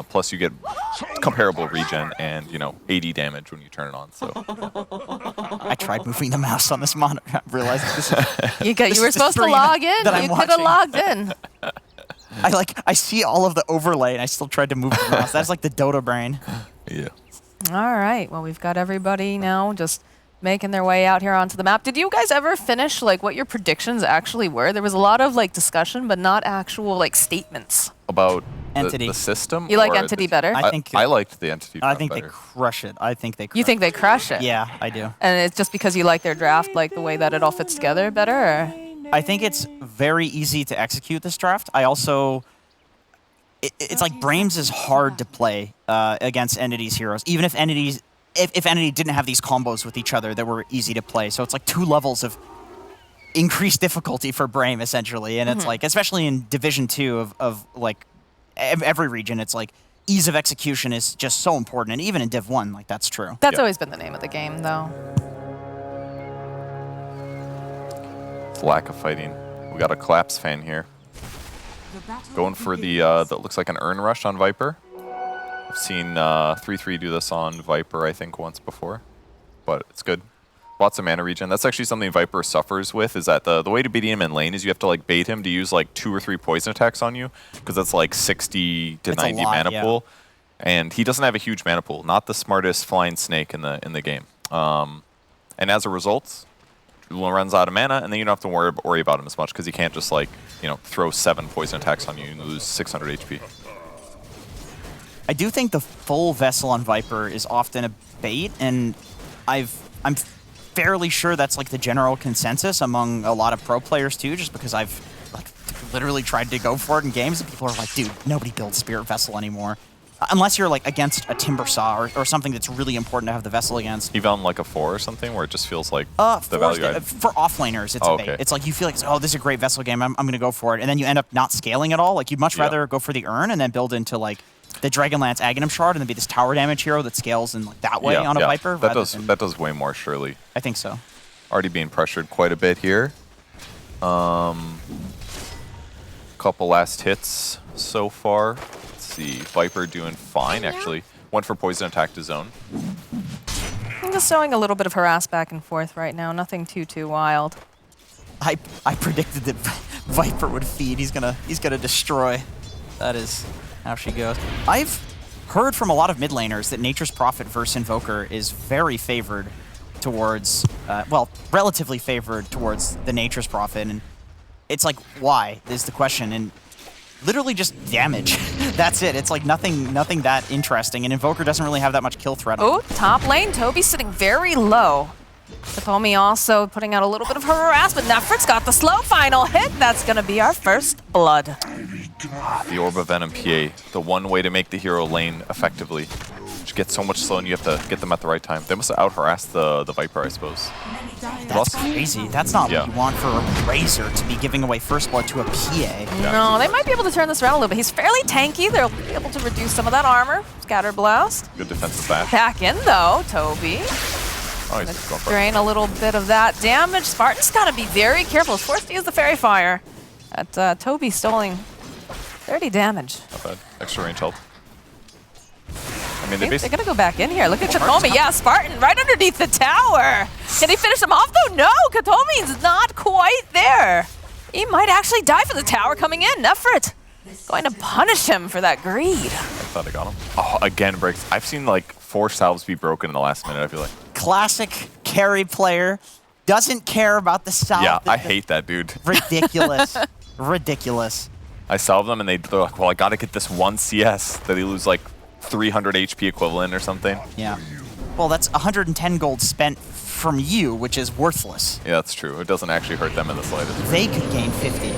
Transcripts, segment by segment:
Plus you get comparable regen and, you know, 80 damage when you turn it on, so. I tried moving the mouse on this monitor. I realized this you were supposed to log in. You could have logged in. I see all of the overlay and I still tried to move the mouse. That's like the Dota brain. Yeah. All right. Well, we've got everybody now just making their way out here onto the map. Did you guys ever finish like what your predictions actually were? There was a lot of like discussion, but not actual like statements. About Entity. The system? You like Entity better? I liked the Entity draft I think better. they crush it. I think they crush You think they crush it? Yeah, I do. And it's just because you like their draft, like the way that it all fits together better? Or? I think it's very easy to execute this draft. I also... It's like Brame's is hard to play against Entity's heroes, even if Entity didn't have these combos with each other that were easy to play. So it's like 2 levels of increased difficulty for Brame, essentially. And it's like, especially in Division 2 of like every region, it's like ease of execution is just so important. And even in Div 1, like that's true. That's always been the name of the game, though. It's lack of fighting. We got a Collapse fan here. Going for the, that looks like an Urn Rush on Viper. I've seen 3-3 do this on Viper, I think, once before. But it's good. Lots of mana regen. That's actually something Viper suffers with, is that the way to beat him in lane is you have to like bait him to use like 2 or 3 poison attacks on you, because that's like 60 to 90 mana pool. And he doesn't have a huge mana pool. Not the smartest flying snake in the game. And as a result, runs out of mana, and then you don't have to worry about him as much, because he can't just like, you know, throw 7 poison attacks on you and lose 600 HP. I do think the full Vessel on Viper is often a bait, and I'm fairly sure that's like the general consensus among a lot of pro players too, just because I've like literally tried to go for it in games, and people are like, dude, nobody builds Spirit Vessel anymore. Unless you're like against a Timber Saw or something that's really important to have the Vessel against. Even on like a 4 or something where it just feels like the value add? For offlaners, it's a bait. It's like you feel like, oh, this is a great Vessel game, I'm going to go for it. And then you end up not scaling at all. Like you'd much rather go for the Urn and then build into like the Dragonlance Aghanim Shard and then be this tower damage hero that scales in like that way on a Viper. That does way more, surely. I think so. Already being pressured quite a bit here. Couple last hits so far. See, Viper doing fine, actually. Went for poison attack to zone. I'm just showing a little bit of harass back and forth right now. Nothing too wild. I predicted that Viper would feed. He's gonna destroy. That is how she goes. I've heard from a lot of mid laners that Nature's Prophet versus Invoker is very favored towards, well, relatively favored towards the Nature's Prophet, and it's like, why is the question? And literally just damage. That's it. It's like nothing that interesting, and Invoker doesn't really have that much kill threat. Oh, top lane, Toby's sitting very low. Katomi also putting out a little bit of harassment. Nefrit's got the slow final hit. That's going to be our first blood. The Orb of Venom PA, the one way to make the hero lane effectively. Just get so much slow and you have to get them at the right time. They must have out-harassed the Viper, I suppose. That's crazy. That's not what you want for a Razor to be giving away first blood to a PA. No, they might be able to turn this around a little bit. He's fairly tanky. They'll be able to reduce some of that armor. Scatter Blast. Good defensive bash. Back in, though, Toby. Oh, he's going for it. Drain a little bit of that damage. Spartan's got to be very careful. He's forced to use the Fairy Fire. Toby stealing 30 damage. Not bad. Extra range help. I mean, they're going to go back in here. Look at Katomi. Yeah, Spartan right underneath the tower. Can he finish him off, though? No, Katomi's not quite there. He might actually die for the tower coming in. Nefrit going to punish him for that greed. I thought I got him. Oh, again, breaks. I've seen like 4 salves be broken in the last minute, I feel like. Classic carry player. Doesn't care about the salve. Yeah, I hate that dude. Ridiculous. Ridiculous. I salve them and they're like, well, I got to get this 1 CS that they lose like 300 HP equivalent or something. Yeah. Well, that's 110 gold spent from you, which is worthless. Yeah, that's true. It doesn't actually hurt them in the slightest. They could gain 50.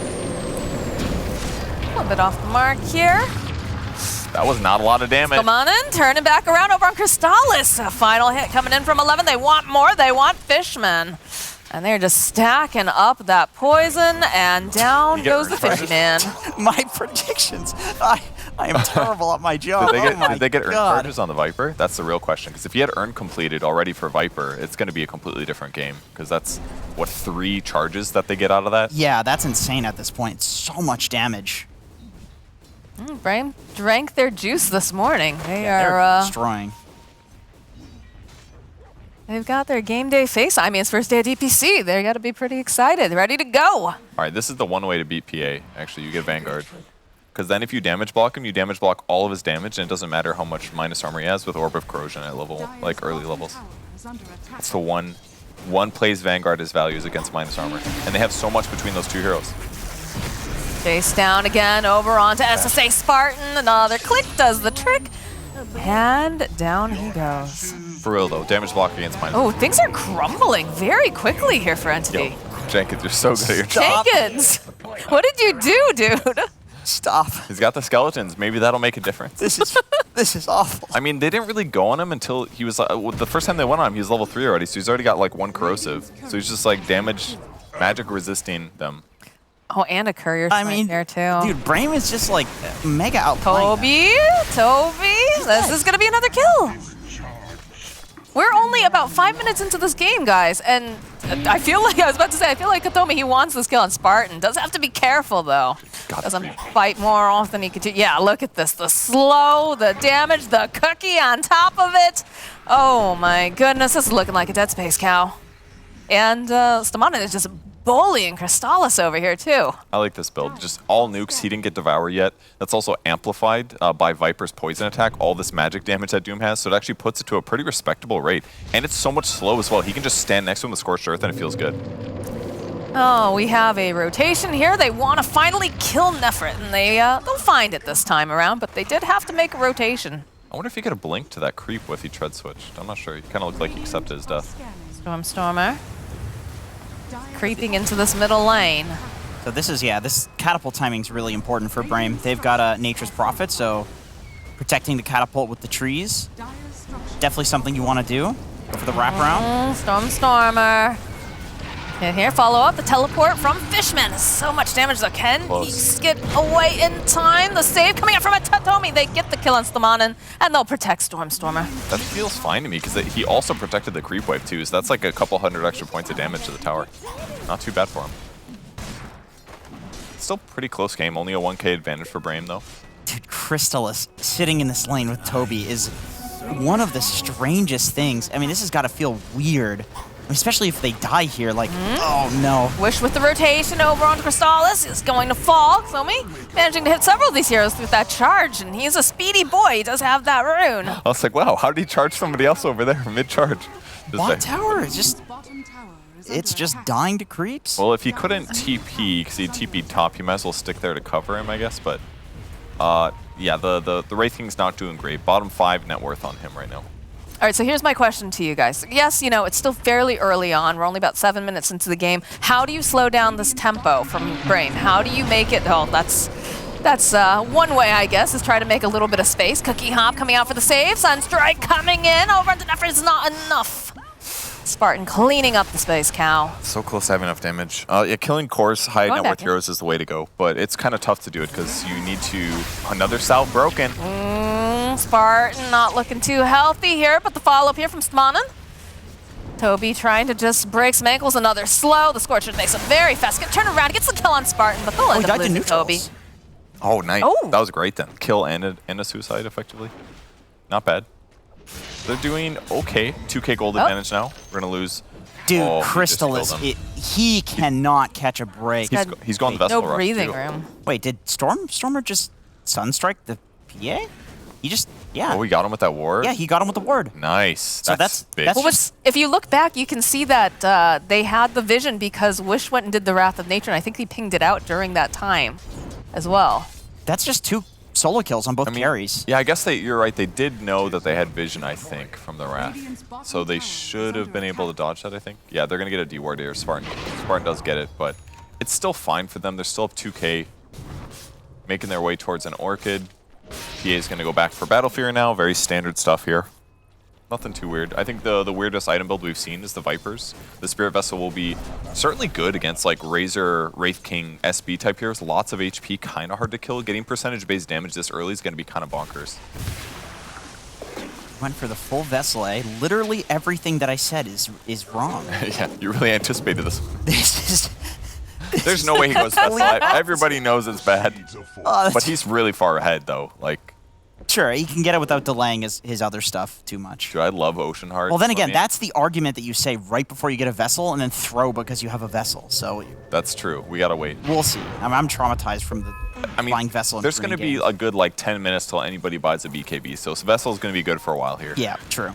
A little bit off the mark here. That was not a lot of damage. Come on in, turning back around over on Crystallis. A final hit coming in from 11. They want more. They want Fishman. And they're just stacking up that poison, and down goes the Fishy Man. My predictions. I am terrible at my job. Did they get earn charges on the Viper? That's the real question. Because if you had earn completed already for Viper, it's going to be a completely different game. Because that's, what, 3 charges that they get out of that? Yeah, that's insane at this point. So much damage. Brame drank their juice this morning. They're destroying. They've got their game day face. I mean, it's first day of DPC. They got to be pretty excited, ready to go. All right, this is the one way to beat PA. Actually, you get Vanguard. Because then if you damage block him, you damage block all of his damage, and it doesn't matter how much minus armor he has with Orb of Corrosion at level, like early levels. That's the one plays Vanguard as values against minus armor. And they have so much between those two heroes. Chase down again, over onto SSA Spartan. Another click does the trick. And down he goes. For real though, damage block against minus Oh, things are crumbling very quickly here for Entity. Yo, Jenkins, you're so good at your job. Jenkins! What did you do, dude? Stop. He's got the skeletons. Maybe that'll make a difference. This is awful. I mean, they didn't really go on him until he was the first time they went on him, he was level 3 already, so he's already got like 1 corrosive. So he's just like damage, magic resisting them. Oh, and a courier there too. Dude, Brame is just like mega outplaying. Toby, this is gonna be another kill. We're only about 5 minutes into this game, guys, and I feel like Katomi, he wants this kill on Spartan. Does have to be careful though. Doesn't fight more often he could do. Yeah, look at this. The slow, the damage, the cookie on top of it. Oh my goodness, this is looking like a Dead Space cow. And Stamanin is just bullying Crystallis over here too. I like this build. Just all nukes. He didn't get Devour yet. That's also amplified by Viper's poison attack. All this magic damage that Doom has, so it actually puts it to a pretty respectable rate. And it's so much slow as well. He can just stand next to him with Scorched Earth and it feels good. Oh, we have a rotation here. They want to finally kill Nefrit, and they'll find it this time around, but they did have to make a rotation. I wonder if he could have blinked to that creep if he tread switched. I'm not sure. He kind of looked like he accepted his death. Stormer. Creeping into this middle lane. So this catapult timing is really important for Brame. They've got a Nature's Prophet, so protecting the catapult with the trees, definitely something you want to do. Go for the wraparound. Stormer. And here, follow up the teleport from Fishman. So much damage though. Can he skip away in time? The save coming up from a Tatomi. They get the kill on Stamanin, and they'll protect Stormer. That feels fine to me because he also protected the creep wave too, so that's like a couple hundred extra points of damage to the tower. Not too bad for him. Still pretty close game, only a 1k advantage for Brame though. Dude, Crystallis sitting in this lane with Toby is one of the strangest things. I mean, this has got to feel weird. Especially if they die here, like, oh no. Wish with the rotation over on Crystallis is going to fall. Somi managing to hit several of these heroes with that charge, and he's a speedy boy. He does have that rune. I was like, wow, how did he charge somebody else over there mid-charge? Bot tower is just, it's just dying to creeps. Well, if he couldn't TP, because he TP'd top, he might as well stick there to cover him, I guess, but yeah, the Wraith King's not doing great. Bottom 5 net worth on him right now. All right, so here's my question to you guys. Yes, you know, it's still fairly early on. We're only about 7 minutes into the game. How do you slow down this tempo from Brame? How do you make it? Oh, that's one way, I guess, is try to make a little bit of space. Cookie Hop coming out for the save. Sunstrike coming in. Over into Nefrit is not enough. Spartan cleaning up the space cow. So close to having enough damage. Yeah, killing cores, high net worth heroes is the way to go, but it's kind of tough to do it because you need to... Another Salve broken. Spartan not looking too healthy here, but the follow-up here from Stamanin. Toby trying to just break some ankles. Another slow. The Scorcher makes a very fast get. Turn around, gets the kill on Spartan, but they'll end up losing Toby. Oh, nice. Oh. That was great then. Kill and a suicide, effectively. Not bad. They're doing okay. 2k gold advantage now. We're going to lose. Dude, Crystallis, he cannot catch a break. He's going the Vessel No breathing room. Wait, did Stormer just Sunstrike the PA? He just, yeah. Oh, we got him with that ward? Yeah, he got him with the ward. Nice. So that's big. Well, if you look back, you can see that they had the vision because Wish went and did the Wrath of Nature, and I think he pinged it out during that time as well. That's just 2 solo kills on both carries. Yeah, I guess you're right. They did know that they had vision, I think, from the Wrath. So they should have been able to dodge that, I think. Yeah, they're going to get a D-ward here. Spartan does get it, but it's still fine for them. They're still up 2k, making their way towards an Orchid. PA is going to go back for Battle Fear now. Very standard stuff here. Nothing too weird. I think the weirdest item build we've seen is the Vipers. The Spirit Vessel will be certainly good against like Razor, Wraith King, SB type heroes. Lots of HP, kind of hard to kill. Getting percentage-based damage this early is going to be kind of bonkers. Went for the full Vessel, eh? Literally everything that I said is wrong. Yeah, you really anticipated this one. There's no way he goes Vessel. Everybody knows it's bad. Oh, But he's really far ahead, though. Like, sure, he can get it without delaying his other stuff too much. dude, I love Ocean Heart. Well, then again, that's the argument that you say right before you get a vessel and then throw because you have a vessel. So That's true. We gotta wait. we'll see. I'm traumatized from the flying vessel. There's going to be a good, like, 10 minutes till anybody buys a BKB, so Vessel's going to be good for a while here. Yeah, true.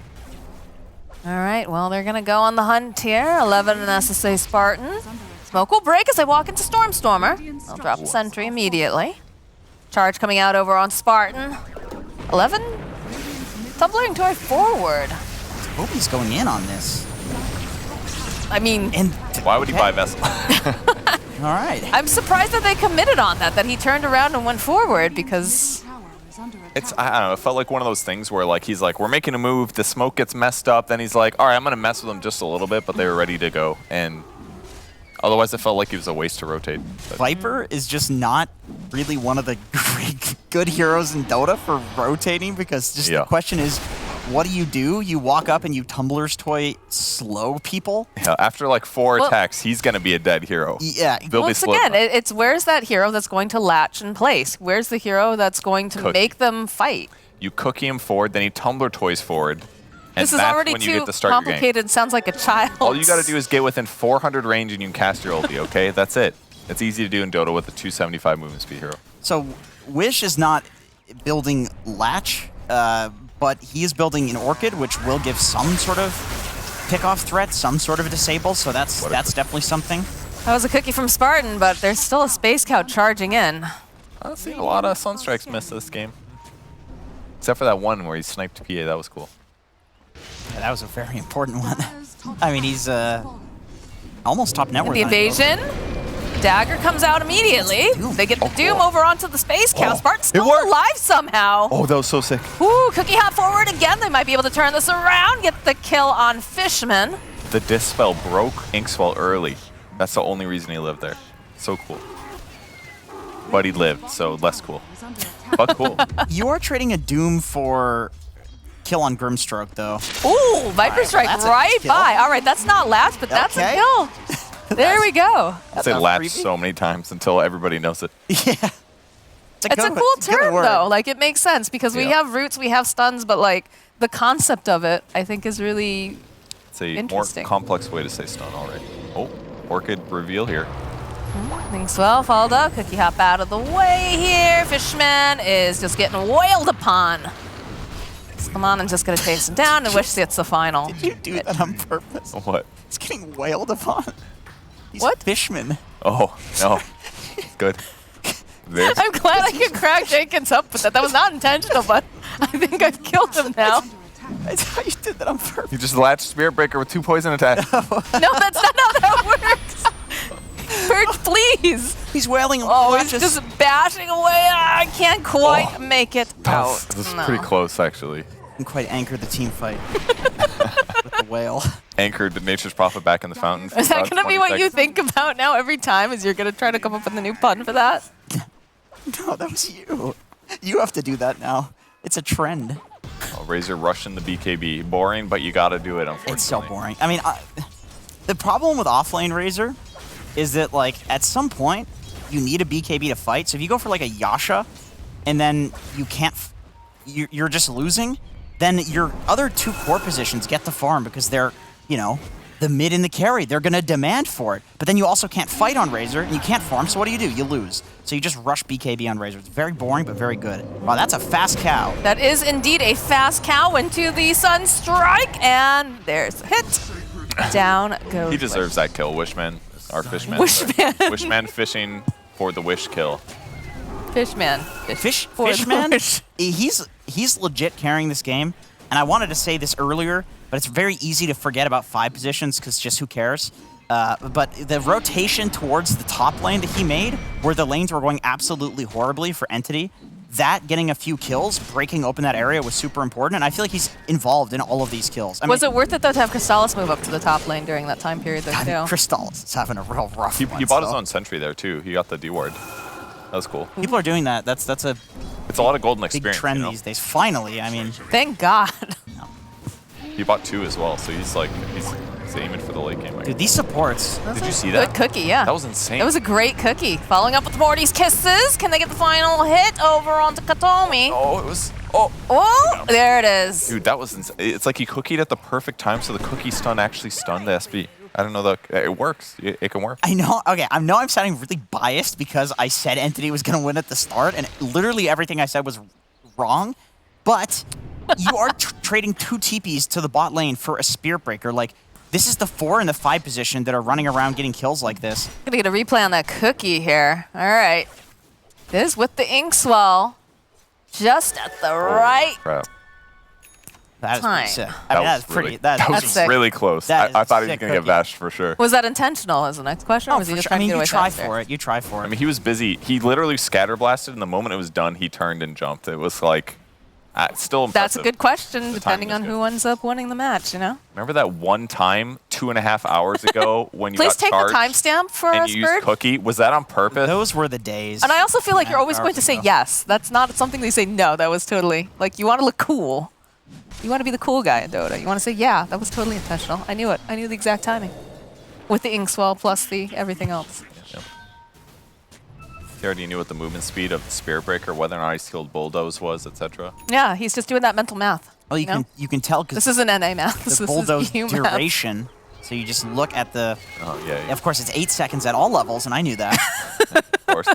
All right, well, they're going to go on the hunt here. 11 and SSA Spartan. Smoke will break as they walk into Stormstormer. They'll drop a sentry immediately. Charge coming out over on Spartan. 11 tumbling toward forward. Toby's going in on this. I mean, And Why would he buy Vessel? all right. I'm surprised that they committed on that he turned around and went forward because... I don't know, it felt like one of those things where, like, he's like, we're making a move, the smoke gets messed up, then he's like, all right, I'm going to mess with them just a little bit, but they were ready to go. And otherwise, it felt like it was a waste to rotate. But Viper is just not really one of the good heroes in Dota for rotating because just the question is, what do? You walk up and you Tumblr's Toy slow people? yeah, after like 4 attacks, he's going to be a dead hero. Yeah. Once again, it's where's that hero that's going to latch in place? Where's the hero that's going to make them fight? You cookie him forward, then he Tumbler Toys forward. And This is that's already when you too get to start your game. complicated. Sounds like a child. All you got to do is get within 400 range and you can cast your ulti, okay? That's it. It's easy to do in Dota with a 275 movement speed hero. So Wish is not building Latch, but he is building an Orchid, which will give some sort of pick-off threat, some sort of a disable, so that's definitely something. That was a cookie from Spartan, but there's still a Space Cow charging in. I've seen a lot of Sunstrikes miss this game. Except for that one where he sniped PA, that was cool. Yeah, that was a very important one. I mean, he's almost top net worth. The invasion. Dagger comes out immediately. They get the Doom over onto the Space Cow. Spartan's still alive somehow. Oh, that was so sick. Ooh, cookie hop forward again. They might be able to turn this around. Get the kill on Fishman. The Dispel broke Inkswell early. That's the only reason he lived there. So cool. But he lived, so less cool. But cool. You are trading a Doom for kill on Grimstroke, though. Ooh, Viper Strike right by. All right, that's not last, but that's a kill. There we go. I say latch so many times until everybody knows it. Yeah. It's a cool term, though. Like, it makes sense because we have roots, we have stuns, but, like, the concept of it, I think, is really It's a more interesting. complex way to say stun already. Oh, Orchid reveal here. Thanks, well, followed up. Cookie hop out of the way here. Fishman is just getting wailed upon. Come on, I'm just going to chase him down and wish gets the final. Did you do that on purpose? What? He's getting wailed upon. He's What? Fishman. Oh, no. Good. There's I'm glad I could crack Jenkins up with that. That was not intentional, but I think I've killed him now. That's how you did that on purpose. You just latched Spirit Breaker with 2 poison attacks. No, that's not how that works. Perch, please. He's wailing. Oh, he's just bashing away. I can't quite make it out. That was No. pretty close, actually. Didn't quite anchor the team fight with the whale. Anchored Nature's Prophet back in the fountain. Is that going to be what you think about now every time? Is you're going to try to come up with a new pun for that? No, that was you. You have to do that now. It's a trend. Oh, Razor rushing the BKB. Boring, but you got to do it, unfortunately. It's so boring. I mean, the problem with offlane Razor is that, like, at some point, you need a BKB to fight. So if you go for, like, a Yasha, and then you can't, you're just losing, then your other 2 core positions get the farm because they're, you know, the mid and the carry. They're going to demand for it. But then you also can't fight on Razor, and you can't farm, so what do? You lose. So you just rush BKB on Razor. It's very boring, but very good. Wow, that's a fast cow. That is indeed a fast cow into the Sun Strike, and there's a hit. Down goes. He deserves that kill, Wishman. Our Fishman. Wishman. Wishman fishing for the wish kill. Fishman. Fishman, he's legit carrying this game. And I wanted to say this earlier, but it's very easy to forget about 5 positions because just who cares? But the rotation towards the top lane that he made, where the lanes were going absolutely horribly for Entity, that getting a few kills, breaking open that area was super important. And I feel like he's involved in all of these kills. Was it worth it, though, to have Crystallis move up to the top lane during that time period, though, too? Crystallis is having a real rough one. He bought his own sentry there, too. He got the D-ward. That was cool. People are doing that. That's a It's a lot of golden big experience, trend you know? these days. Finally, I mean. Thank God. He bought 2 as well, so he's like, he's He's aiming for the late game. Dude, these supports. Did you see that? Good cookie, yeah. That was insane. That was a great cookie. Following up with Morty's kisses. Can they get the final hit over onto Katomi? Oh, it was. Oh. Oh, there it is. Dude, that was insane. It's like he cookied at the perfect time, so the cookie stun actually stunned the SB. I don't know that it works. It can work. I know. Okay, I know I'm sounding really biased because I said Entity was going to win at the start, and literally everything I said was wrong. But you are trading 2 TPs to the bot lane for a Spear Breaker. Like, this is the 4 and the 5 position that are running around getting kills like this. Gonna get a replay on that cookie here. All right. This with the Inkswell. Just at the right Crap. That is time. pretty sick. I mean, that's pretty. That was sick. really close. That is I thought he was sick going to get cookie. bashed for sure. Was that intentional is the next question? Or Oh, was he for just sure. I trying to mean, get you away try faster? for it. You try for it. I mean, he was busy. He literally scatter blasted, and the moment it was done, he turned and jumped. It was like, still impressive. That's a good question, The depending timing on is who ends up winning the match, you know? Remember that one time 2.5 hours ago when you Please got take the charged timestamp for and us, you used Bird. Cookie? Was that on purpose? Those were the days. And I also feel like you're always 2.5 going to hours say ago. yes. That's not something that you say no. That was totally, like, you want to look cool. You want to be the cool guy in Dota. You want to say, yeah, that was totally intentional. I knew it. I knew the exact timing. With the Inkswell plus the everything else. Yep. He already knew what the movement speed of the Spear Breaker, whether or not he skilled Bulldoze was, etc. Yeah, he's just doing that mental math. Well, you can tell because This isn't NA math. This the is bulldoze EU math. duration. So you just look at the. Oh, yeah. Of course, it's 8 seconds at all levels, and I knew that. Of course.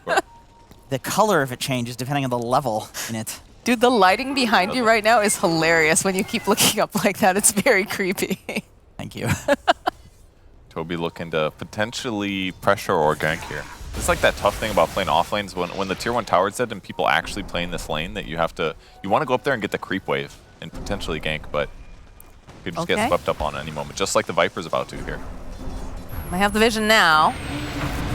The color of it changes depending on the level in it. Dude, the lighting behind you right now is hilarious when you keep looking up like that. It's very creepy. Thank you. Toby looking to potentially pressure or gank here. It's like that tough thing about playing off lanes when the tier 1 tower is dead and people actually play in this lane that you want to go up there and get the creep wave and potentially gank, but you could just get swept up on at any moment, just like the Viper's about to here. They have the vision now.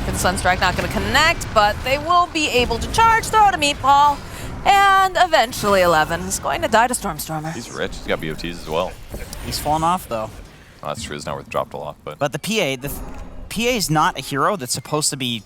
The Sunstrike not going to connect, but they will be able to charge, throw it a meatball, and eventually 11 is going to die to Stormstormer. He's rich. He's got BOTs as well. He's fallen off though. Well, that's true. His net worth dropped a lot, but But the PA is not a hero that's supposed to be,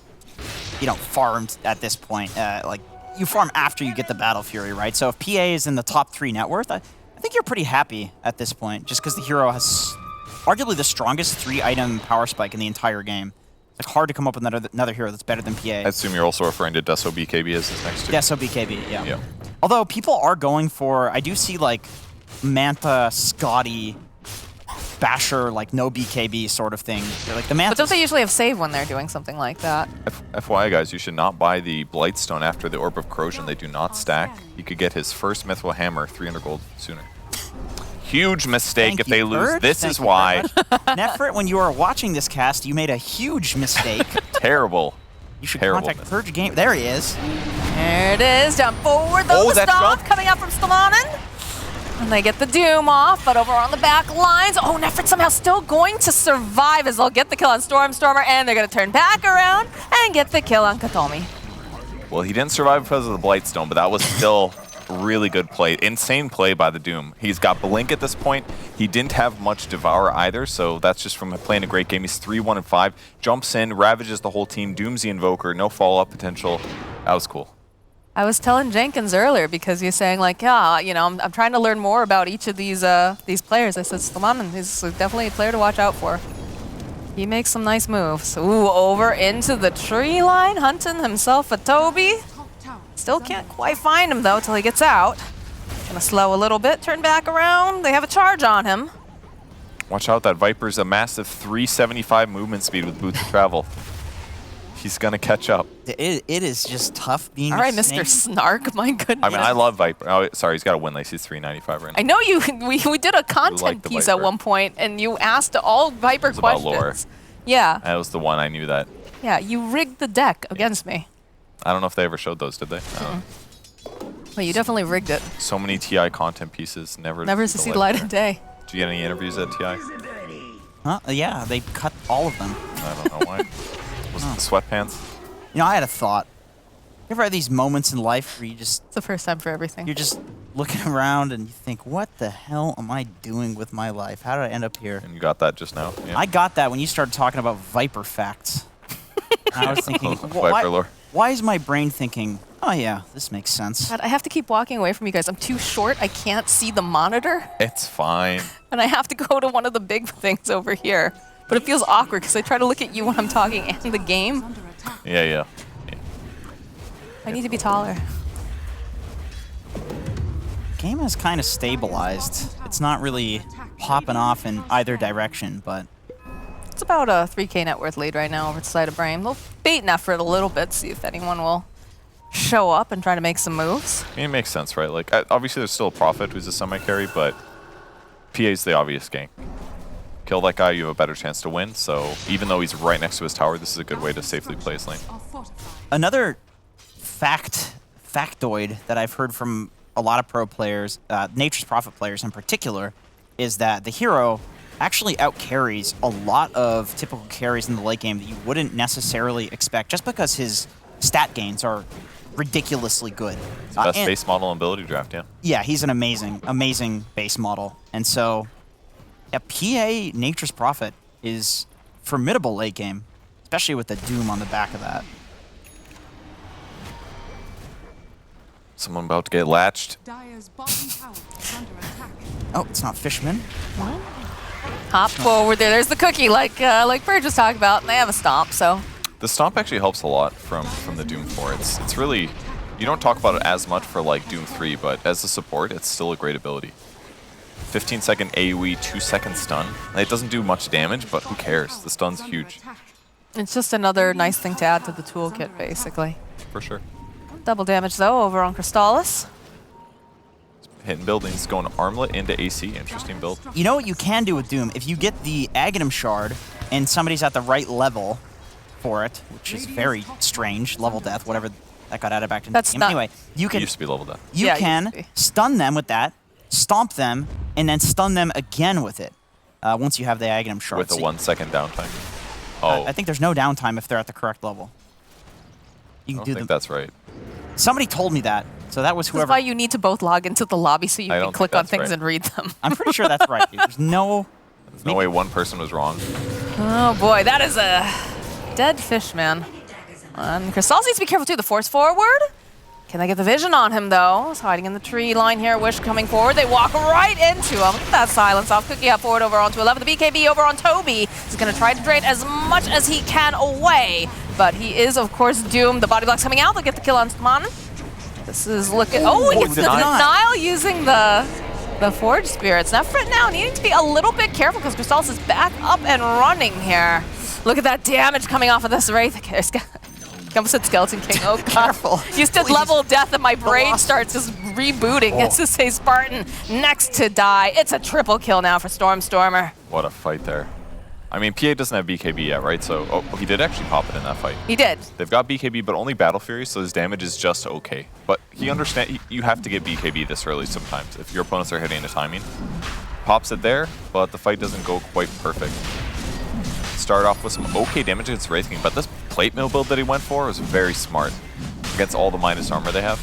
farmed at this point. Like, you farm after you get the Battle Fury, right? So if PA is in the top 3 net worth, I think you're pretty happy at this point, just because the hero has arguably the strongest 3-item power spike in the entire game. It's hard to come up with another hero that's better than PA. I assume you're also referring to Deso BKB as his next two. Yeah, so BKB, yeah. Yeah. Although people are going for, I do see like Mantha, Scotty, Basher, like no BKB sort of thing. They're like the Mantha. But don't they usually have save when they're doing something like that? FYI, guys, you should not buy the Blightstone after the Orb of Corrosion. They do not stack. You could get his first Mithril Hammer 300 gold sooner. Huge mistake Thank if they you, lose. Bird. This Thank is you why. Nefrit, when you are watching this cast, you made a huge mistake. Terrible. You should Terrible contact miss. Purge Game. There he is. There it is, down forward, though, the that stop jump. coming out from Stamanen. And they get the Doom off, but over on the back lines, oh, Nefrit somehow still going to survive as they'll get the kill on Stormstormer, and they're going to turn back around and get the kill on Katomi. Well, he didn't survive because of the Blightstone, but that was still really good play. Insane play by the Doom. He's got Blink at this point. He didn't have much Devour either, so that's just from playing a great game. He's 3-1-5. Jumps in, ravages the whole team. Dooms the Invoker, no follow-up potential. That was cool. I was telling Jenkins earlier because he's saying like, yeah, I'm trying to learn more about each of these players. I said, Stamanen is definitely a player to watch out for. He makes some nice moves. Ooh, over into the tree line, hunting himself a Toby. Still can't quite find him though till he gets out. Gonna slow a little bit, turn back around. They have a charge on him. Watch out, that Viper's a massive 375 movement speed with Boots of Travel. He's gonna catch up. It is just tough being All a right, snake. Mr. Snark, my goodness. I mean, I love Viper. Oh, sorry, he's got a win lace. He's 395 right now. I know you. We did a content the piece at Viper. one point, and you asked all Viper was about questions. lore. Yeah, That was the one I knew that. yeah. You rigged the deck against me. I don't know if they ever showed those, did they? I don't know. Well, you definitely rigged it. So many TI content pieces, never Never to see the light of day. Did you get any interviews at TI? Huh? Yeah, they cut all of them. I don't know why. Was it the sweatpants? I had a thought. You ever have these moments in life where It's the first time for everything. you're just looking around and you think, what the hell am I doing with my life? How did I end up here? And you got that just now? Yeah. I got that when you started talking about Viper facts. And I was thinking, Viper lore. Why is my brain thinking, oh yeah, this makes sense? God, I have to keep walking away from you guys. I'm too short. I can't see the monitor. It's fine. And I have to go to one of the big things over here. But it feels awkward because I try to look at you when I'm talking and the game. Yeah. I need to be taller. Game has kind of stabilized. It's not really popping off in either direction, but It's about a 3K net worth lead right now over the side of Brame. They'll bait and effort a little bit, see if anyone will show up and try to make some moves. I mean, it makes sense, right? Like, obviously there's still a Prophet who's a semi-carry, but PA's the obvious gank. Kill that guy, you have a better chance to win, so even though he's right next to his tower, this is a good way to safely play his lane. another factoid that I've heard from a lot of pro players, Nature's Prophet players in particular, is that the hero actually out-carries a lot of typical carries in the late game that you wouldn't necessarily expect just because his stat gains are ridiculously good. Best base model in ability draft, yeah. Yeah, he's an amazing base model. And so, yeah, PA Nature's Prophet is formidable late game, especially with the Doom on the back of that. Someone about to get latched. Oh, it's not Fishman. Hop forward there. There's the cookie, like Burge was talking about, and they have a stomp, so. The stomp actually helps a lot from the Doom 4. It's really, you don't talk about it as much for like Doom 3, but as a support, it's still a great ability. 15-second AoE, 2-second stun. It doesn't do much damage, but who cares? The stun's huge. It's just another nice thing to add to the toolkit, basically. For sure. Double damage, though, over on Crystallis. Hitting buildings, going armlet into AC. Interesting build. You know what you can do with Doom? If you get the Aghanim Shard and somebody's at the right level for it, which is very strange, level death, whatever that got added back to the game. Anyway, you can It used to be level death. you can stun them with that, stomp them, and then stun them again with it. Once you have the Aghanim Shard. With a 1-second downtime. Oh, I think there's no downtime if they're at the correct level. You I can don't do think them. that's right. Somebody told me that, so that was This is whoever. why you need to both log into the lobby so you I can don't click think on that's things right. and read them. I'm pretty sure that's right. Dude. There's no. There's no way one person was wrong. Oh boy, that is a dead fish, man. And Crystallis needs to be careful too. The force forward. Can they get the vision on him though? He's hiding in the tree line here. Wish coming forward. They walk right into him. Look at that silence off. Cookie up forward over onto 11. The BKB over on Toby. He's going to try to drain as much as he can away. But he is, of course, doomed. The body block's coming out. They'll get the kill on Sman. This is looking. Oh, he gets the denial using the Forge Spirits. Nefrit now needing to be a little bit careful because Crystallis is back up and running here. Look at that damage coming off of this Wraith. Almost said Skeleton King. Oh, God. Careful. You did level death and my brain starts just rebooting. It's to say Spartan next to die. It's a triple kill now for Stormer. What a fight there. I mean, PA doesn't have BKB yet, right? So, oh, he did actually pop it in that fight. He did. They've got BKB, but only Battle Fury, so his damage is just okay. But he understands you have to get BKB this early sometimes if your opponents are hitting the timing. Pops it there, but the fight doesn't go quite perfect. Start off with some okay damage against Wraith King, but this plate mill build that he went for was very smart against all the minus armor they have.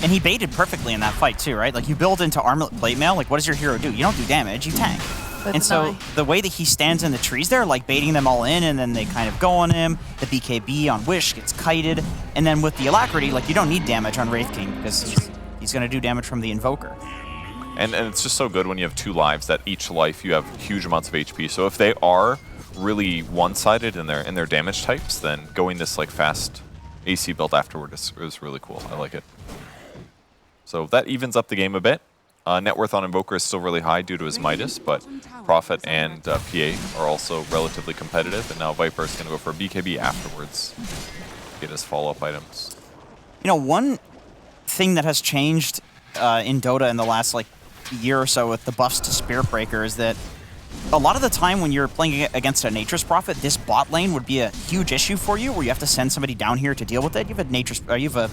And he baited perfectly in that fight too, right? Like you build into armlet plate mail, like what does your hero do? You don't do damage, you tank. And so the way that he stands in the trees there, like baiting them all in, and then they kind of go on him. The BKB on Wish gets kited, and then with the Alacrity, like you don't need damage on Wraith King because he's going to do damage from the Invoker. And it's just so good when you have two lives that each life you have huge amounts of HP. So if they are really one-sided in their damage types, then going this like fast AC build afterward is really cool. I like it. So that evens up the game a bit. Net worth on Invoker is still really high due to his Midas, but Prophet and PA are also relatively competitive, and now Viper is going to go for a BKB afterwards. Get his follow-up items. You know, one thing that has changed in Dota in the last like year or so with the buffs to Spirit Breaker is that a lot of the time when you're playing against a Nature's Prophet, this bot lane would be a huge issue for you where you have to send somebody down here to deal with it. You have a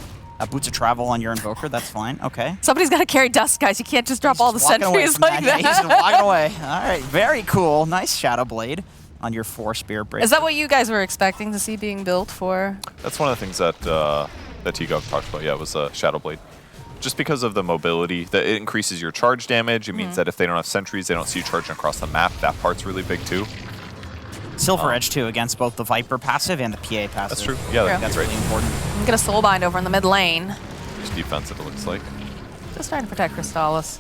Boots of Travel on your Invoker, that's fine, okay. Somebody's got to carry dust, guys. You can't just drop all the sentries like that. He's just walking away. All right, very cool. Nice Shadow Blade on your 4 Spirit Breaker. Is that what you guys were expecting to see being built for? That's one of the things that T-Gov talked about, yeah, was Shadow Blade. Just because of the mobility, that it increases your charge damage. It means that if they don't have sentries, they don't see you charging across the map. That part's really big too. Silver Edge too against both the Viper passive and the PA passive. That's true. Yeah, That's right. really important. Get a Soulbind over in the mid lane. Just defensive, it looks like. Just trying to protect Crystallis.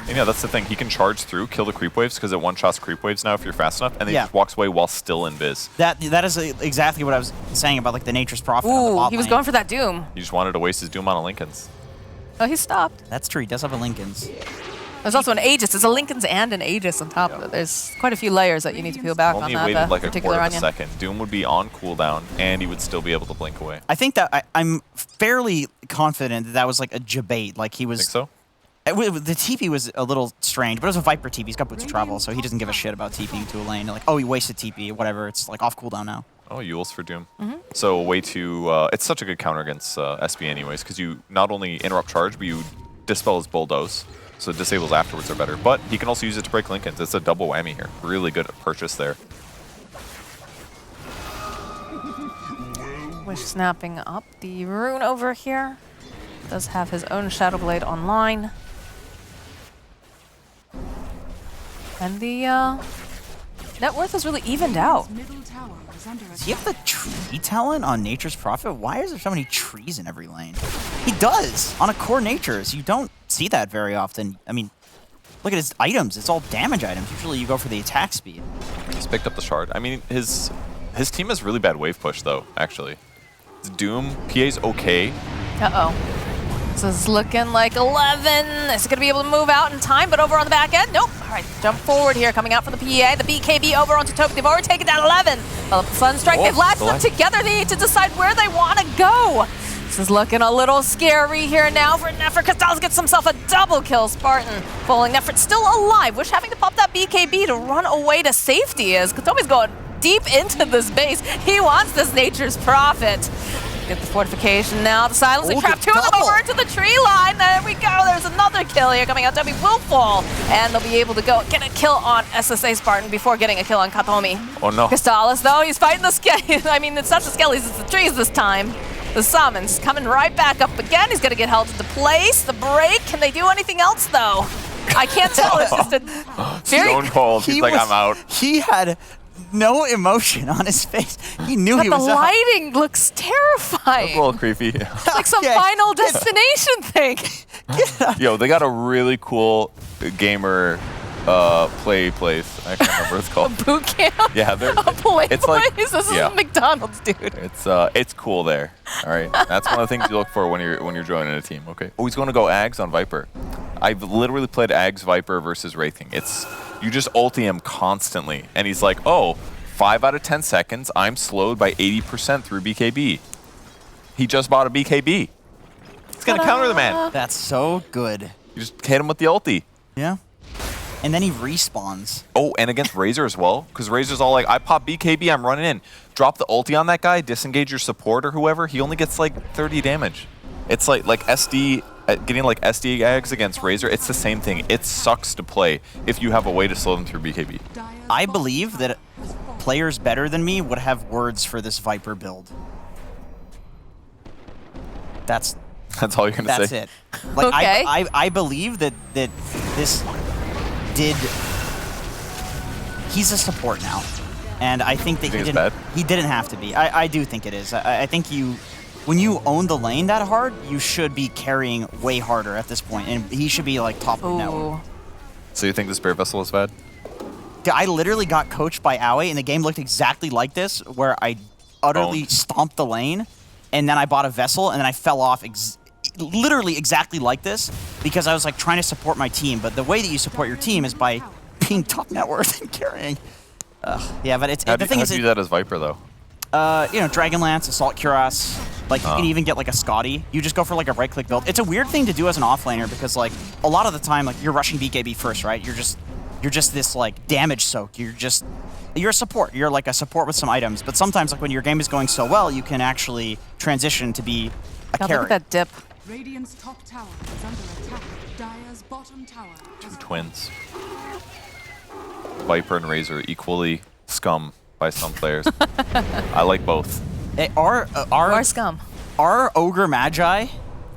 And yeah, that's the thing. He can charge through, kill the creep waves, because it one-shots creep waves now if you're fast enough, and then he just walks away while still in biz. That is exactly what I was saying about like the Nature's Prophet on the Ooh, bot he was lane. going for that Doom. He just wanted to waste his Doom on a Linken's. Oh, he stopped. That's true. He does have a Linken's. There's also an Aegis. There's a Linken's and an Aegis on top of it. There's quite a few layers that you need to peel back Only on that waited like a particular quarter of a onion. second. Doom would be on cooldown, and he would still be able to blink away. I think that I'm fairly confident that that was like a debate. Like he was. Think so? The TP was a little strange, but it was a Viper TP. He's got boots of travel, so he doesn't give a shit about TPing to a lane. Like, oh, he wasted TP, whatever. It's like off cooldown now. Oh, Yules for Doom. So a way to... it's such a good counter against SB anyways, because you not only interrupt charge, but you dispel his bulldoze. So disables afterwards are better. But he can also use it to break Linken's. It's a double whammy here. Really good purchase there. Wish snapping up the rune over here. Does have his own Shadow Blade online. And the net worth is really evened out. Does he have the tree talent on Nature's Prophet? Why is there so many trees in every lane? He does! On a core Nature's. You don't see that very often. I mean, look at his items. It's all damage items. Usually you go for the attack speed. He's picked up the shard. I mean, his team has really bad wave push, though, actually. His Doom, PA's okay. Uh-oh. This is looking like 11. Is it going to be able to move out in time? But over on the back end, nope. All right, jump forward here, coming out from the PA. The BKB over onto Toby. They've already taken down 11. Well, the Sunstrike, they've latched them together. They need to decide where they want to go. This is looking a little scary here now for Nefert. Crystallis gets himself a double kill. Spartan pulling Nefert still alive. Wish having to pop that BKB to run away to safety as Katomi's going deep into this base. He wants this Nature's Prophet. Get the fortification now. The silencing trap. Two of them over into the tree line. There we go. There's another kill here coming out. Toby will fall. And they'll be able to go get a kill on SSA Spartan before getting a kill on Katomi. Oh no. Crystallis, though, he's fighting the skellies. I mean, it's not the skellies, it's the trees this time. The summons coming right back up again. He's going to get held into place. The break. Can they do anything else, though? I can't tell. It's just a very... Stone cold. He's like, I'm out. He had no emotion on his face. He knew he was the out. lighting looks terrifying. That's a little creepy. It's like some Final Destination thing. Yo, they got a really cool gamer place. I can't remember what it's called. Boot camp? Yeah, they're, A play it's like, place? This is McDonald's, dude. It's cool there. All right, that's one of the things you look for when you're joining a team. Okay. Oh, he's going to go Ags on Viper. I've literally played Ags Viper versus Wraithing. It's you just ulti him constantly, and he's like, oh, 5 out of 10 seconds, I'm slowed by 80% through BKB. He just bought a BKB. He's gonna counter the man. That's so good. You just hit him with the ulti. Yeah. And then he respawns. Oh, and against Razor as well, because Razor's all like, I pop BKB, I'm running in. Drop the ulti on that guy, disengage your support or whoever, he only gets like 30 damage. It's like SD, getting like SD Ags against Razor, it's the same thing. It sucks to play if you have a way to slow them through BKB. I believe that players better than me would have words for this Viper build. That's all you're gonna say? That's it. Like, Okay. I believe that this did... He's a support now. And I think that he didn't have to be. I do think it is. I think when you own the lane that hard, you should be carrying way harder at this point, and he should be like top of network. So you think the Spirit Vessel is bad? I literally got coached by Aoi, and the game looked exactly like this, where I utterly stomped the lane, and then I bought a Vessel, and then I fell off literally exactly like this, because I was like trying to support my team, but the way that you support your team is by being top net worth and carrying. Yeah, but it's How the do thing you is, do that as Viper though? you know, Dragonlance, Assault Cuirass. Like, you can even get, like, a Scotty. You just go for, like, a right-click build. It's a weird thing to do as an offlaner because, like, a lot of the time, like, you're rushing BKB first, right? You're just this, like, damage soak. You're a support. You're, like, a support with some items. But sometimes, like, when your game is going so well, you can actually transition to be a carry. Look at that dip. Radiant's top tower is under attack. Dire's bottom tower. Two twins. Viper and Razor equally scum by some players. I like both. Our scum. Are Ogre Magi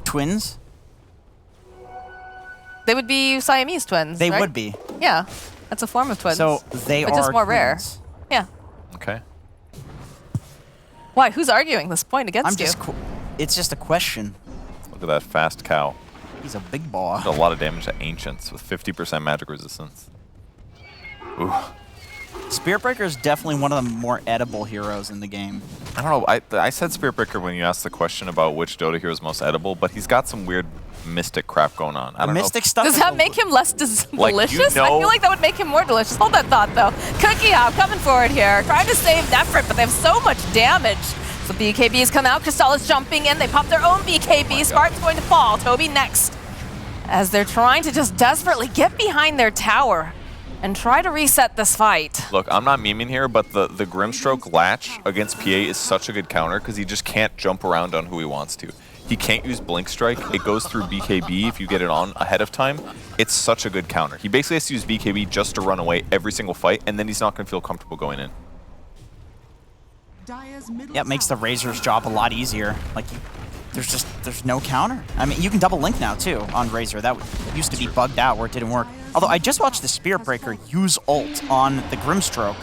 twins? They would be Siamese twins. They right? would be. Yeah, that's a form of twins. So they but are just more rare. twins. Yeah. Okay. Why? Who's arguing this point against I'm you? just. It's just a question. Look at that fast cow. He's a big ball. Did a lot of damage to Ancients with 50% magic resistance. Ooh. Spirit Breaker is definitely one of the more edible heroes in the game. I don't know. I said Spirit Breaker when you asked the question about which Dota hero is most edible, but he's got some weird mystic crap going on. I don't Mystic know. stuff. Does is that a- make him less Like, you delicious? I know- feel like that would make him more delicious. Hold that thought, though. Cookie Hop coming forward here, trying to save Nefrit, but they have so much damage. So BKBs come out. Crystal is jumping in. They pop their own BKB. Spartan's going to fall. Toby next. As they're trying to just desperately get behind their tower and try to reset this fight. Look, I'm not memeing here, but the Grimstroke latch against PA is such a good counter because he just can't jump around on who he wants to. He can't use Blink Strike. It goes through BKB if you get it on ahead of time. It's such a good counter. He basically has to use BKB just to run away every single fight, and then he's not going to feel comfortable going in. Yeah, it makes the Razor's job a lot easier. Like, there's no counter. I mean, you can double link now too on Razor. That used to be bugged out where it didn't work. Although I just watched the Spirit Breaker use ult on the Grimstroke,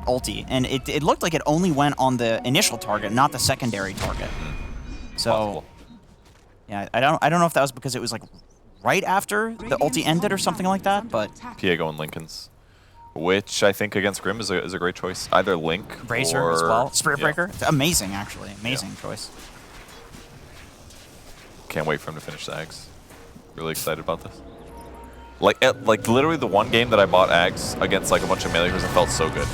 ulti, and it looked like it only went on the initial target, not the secondary target. So, Possible. yeah, I don't know if that was because it was like right after the ulti ended or something like that, but PA going Lincolns, which I think against Grim is a great choice. Either Link Razor or as well. Spirit yeah. Breaker, it's amazing actually, amazing choice. Can't wait for him to finish the Ags. Really excited about this. Like literally the one game that I bought Ags against like a bunch of melee heroes, it felt so good.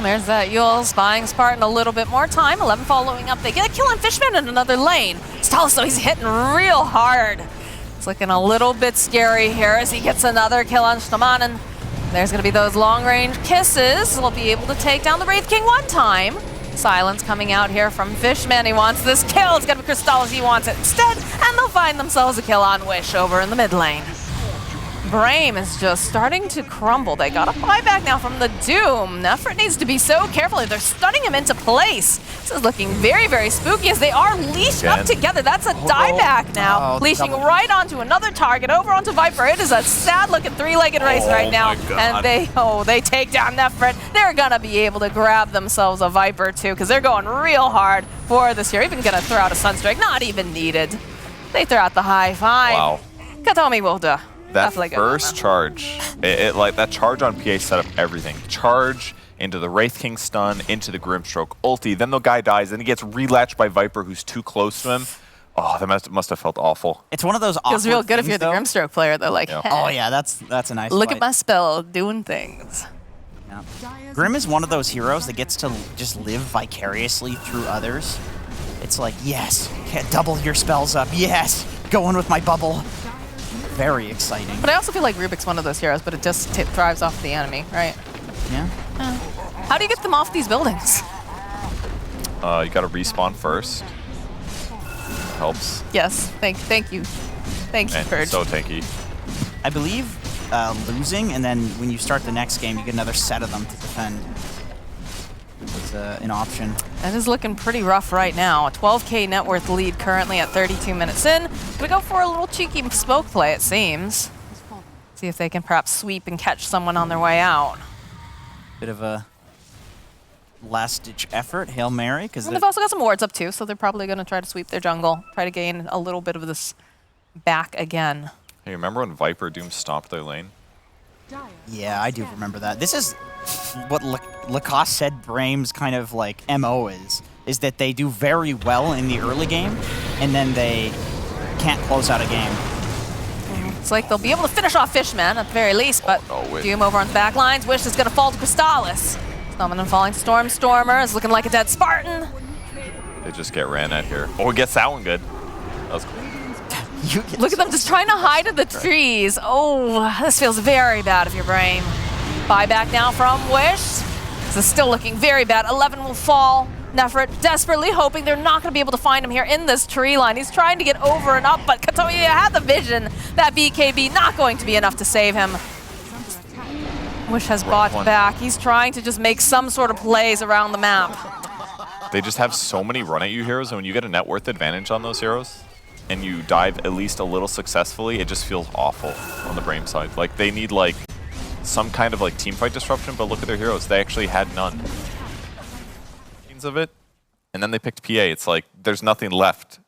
There's that Yule buying Spartan a little bit more time. 11 following up. They get a kill on Fishman in another lane. Stalos, though, he's hitting real hard. It's looking a little bit scary here as he gets another kill on Stamanen. There's going to be those long-range kisses. We'll be able to take down the Wraith King one time. Silence coming out here from Fishman. He wants this kill. It's going to be Crystal. He wants it instead. And they'll find themselves a kill on Wish over in the mid lane. Brame is just starting to crumble. They got a buyback now from the Doom. Nefrit needs to be so careful. They're stunning him into place. This is looking very, very spooky as they are leashed up together. That's a dieback now. Leashing right onto another target, over onto Viper. It is a sad-looking three-legged race right now. And they take down Nefrit. They're going to be able to grab themselves a Viper, too, because they're going real hard for this here. Even going to throw out a Sunstrike. Not even needed. They throw out the high five. Wow. Katomi will do. That first charge, like that charge on PA set up everything. Charge into the Wraith King stun, into the Grimstroke ulti, then the guy dies, then he gets relatched by Viper who's too close to him. Oh, that must have felt awful. It's one of those awkward Feels real good if things, you're the though. Grimstroke player, though. Like, Oh yeah, that's a nice look fight. at my spell doing things. Yeah. Grim is one of those heroes that gets to just live vicariously through others. It's like, yes, double your spells up. Yes, go in with my bubble. Very exciting. But I also feel like Rubik's one of those heroes, but it just thrives off the enemy, right? Yeah. How do you get them off these buildings? You got to respawn first. Helps. Yes, thank you. Thank you, And Purge. so tanky. I believe losing, and then when you start the next game, you get another set of them to defend. It's an option. That is looking pretty rough right now. A 12K net worth lead currently at 32 minutes in. We go for a little cheeky smoke play, it seems. See if they can perhaps sweep and catch someone on their way out. Bit of a last-ditch effort, Hail Mary, because And they've also got some wards up too, so they're probably going to try to sweep their jungle, try to gain a little bit of this back again. Hey, remember when Viper Doom stomped their lane? yeah, I do remember that. This is what Lacoste said Brame's kind of like MO is that they do very well in the early game, and then they can't close out a game. It's like they'll be able to finish off Fishman at the very least, but wait. Doom over on the back lines. Wish is going to fall to Crystallis. Summoning falling Stormer is looking like a dead Spartan. They just get ran at here. Oh, he gets that one good. That was cool. Look at them just trying to hide in the trees. Oh, this feels very bad if you're Brame. Buyback now from Wish. This is still looking very bad. 11 will fall. Nefrit desperately hoping they're not going to be able to find him here in this tree line. He's trying to get over and up, but Katoya had the vision. That BKB not going to be enough to save him. Wish has bought back. He's trying to just make some sort of plays around the map. They just have so many run at you heroes, and when you get a net worth advantage on those heroes, and you dive at least a little successfully, it just feels awful on the Brame side. Like, they need like some kind of like team fight disruption, but look at their heroes. They actually had none of it, and then they picked PA. It's like there's nothing left